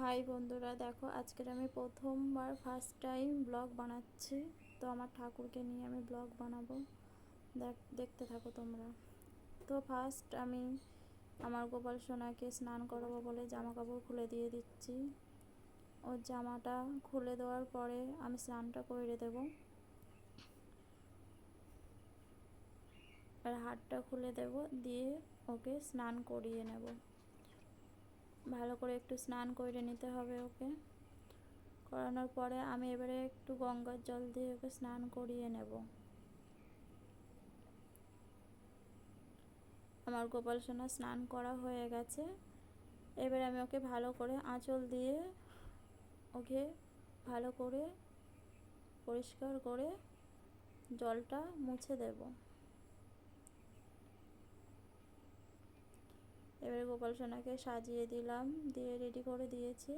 High বন্ধুরা, দেখো আজকের আমি প্রথমবার ফার্স্ট টাইম ব্লগ বানাচ্ছি। তো আমার ঠাকুরকে নিয়ে আমি ব্লগ বানাবো, দেখতে থাকো তোমরা। তো ফার্স্ট আমি আমার গোপাল সোনাকে স্নান করাবো বলে জামা কাপড় খুলে দিয়ে দিচ্ছি। ওর জামাটা খুলে দেওয়ার পরে আমি স্নানটা করে দেবো, আর হাতটা খুলে দেব, দিয়ে ওকে স্নান করিয়ে নেব। ভালো করে একটু স্নান করে নিতে হবে ওকে। করানোর পরে আমি এবারে একটু গঙ্গার জল দিয়ে ওকে স্নান করিয়ে নেব। আমার গোপাল সোনা স্নান করা হয়ে গেছে। এবারে আমি ওকে ভালো করে আঁচল দিয়ে ওকে ভালো করে পরিষ্কার করে জলটা মুছে দেব। এবারে গোপাল সোনাকে সাজিয়ে দিলাম, দিয়ে রেডি করে দিয়েছি।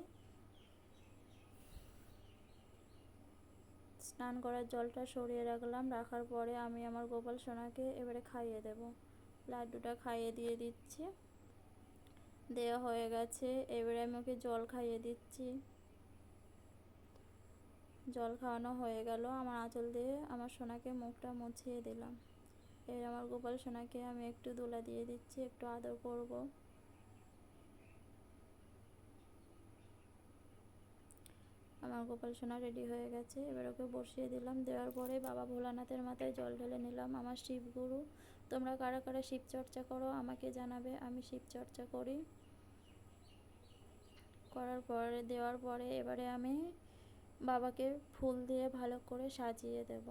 স্নান করার জলটা সরিয়ে রাখলাম, রাখার পরে আমি আমার গোপাল সোনাকে এবারে খাইয়ে দেব। লাড্ডুটা খাইয়ে দিয়ে দিচ্ছি, দেওয়া হয়ে গেছে। এবারে আমি ওকে জল খাইয়ে দিচ্ছি। জল খাওয়ানো হয়ে গেল, আমার আঁচল দিয়ে আমার সোনাকে মুখটা মুছিয়ে দিলাম। এবার আমার গোপাল সোনাকে আমি একটু দোলা দিয়ে দিচ্ছি, একটু আদর করব। আমার গোপাল সোনা রেডি হয়ে গেছে। এবার ওকে বসিয়ে দিলাম, দেওয়ার পরে বাবা ভোলানাথের মাথায় জল ঢেলে নিলাম। আমার শিবগুরু, তোমরা কারা কারা শিব চর্চা করো আমাকে জানাবে। আমি শিব চর্চা করি। করার পরে দেওয়ার পরে এবারে আমি বাবাকে ফুল দিয়ে ভালো করে সাজিয়ে দেব।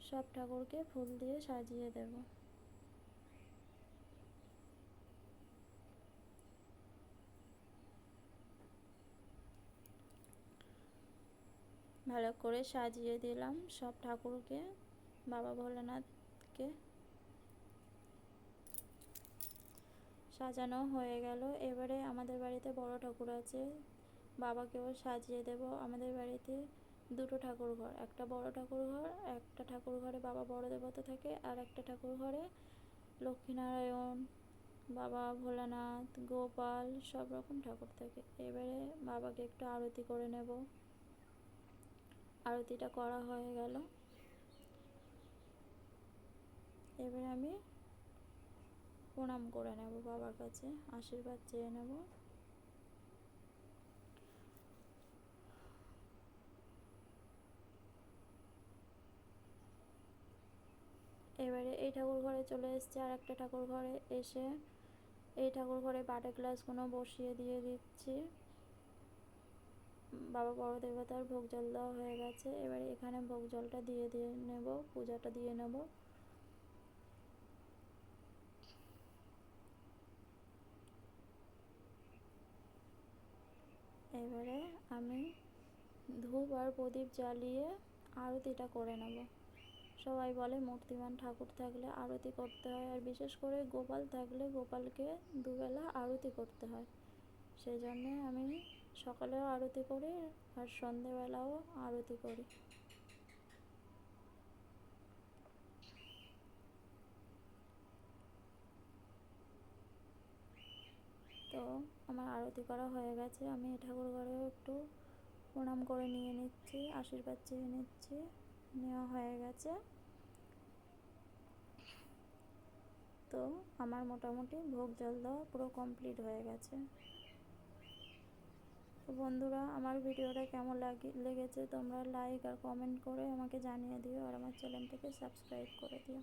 সব ঠাকুরকে ফুল দিয়ে সাজিয়ে দেব। ভালো করে সাজিয়ে দিলাম সব ঠাকুরকে, বাবা ভোলানাথকে সাজানো হয়ে গেল। এবারে আমাদের বাড়িতে বড় ঠাকুর আছে, বাবাকেও সাজিয়ে দেব। আমাদের বাড়িতে দুটো ঠাকুর ঘর, একটা বড় ঠাকুর ঘর, একটা ঠাকুর ঘরে বাবা বড় দেবতা থাকে, আর একটা ঠাকুর ঘরে লক্ষ্মীনারায়ণ, বাবা ভোলানাথ, গোপাল সব রকম ঠাকুর থাকে। এবারে বাবাকে একটু আরতি করে নেব। আরতিটা করা হয়ে গেল। এবারে আমি প্রণাম করে নেব, বাবার কাছে আশীর্বাদ চেয়ে নেব। এবারে এই ঠাকুর ঘরে চলে এসেছে, আর একটা ঠাকুর ঘরে এসে এই ঠাকুর ঘরে বাটা গ্লাসগুলো বসিয়ে দিয়ে দিচ্ছি। বাবা বড় দেবতার ভোগ জল দেওয়া হয়ে গেছে। এবারে এখানে ভোগ জলটা দিয়ে নেব, পূজাটা দিয়ে নেব। এবারে আমি ধূপ আর প্রদীপ জ্বালিয়ে আরতিটা করে নেব। সবাই বলে মূর্তিমান ঠাকুর থাকলে আরতি করতে হয়, আর বিশেষ করে গোপাল থাকলে গোপালকে দুবেলা আরতি করতে হয়। সেই জন্যে আমি সকালেও আরতি করি আর সন্ধেবেলাও আরতি করি। তো আমার আরতি করা হয়ে গেছে। আমি ঠাকুর ঘরেও একটু প্রণাম করে নিয়ে নিচ্ছি, আশীর্বাদ চেয়ে নিচ্ছি। নেওয়া হয়ে গেছে। তো আমার মোটামুটি ভোগ জল দেওয়া পুরো কমপ্লিট হয়ে গেছে। তো বন্ধুরা, আমার ভিডিওটা কেমন লেগেছে তোমরা লাইক আর কমেন্ট করে আমাকে জানিয়ে দিও, আর আমার চ্যানেলটাকে সাবস্ক্রাইব করে দিও।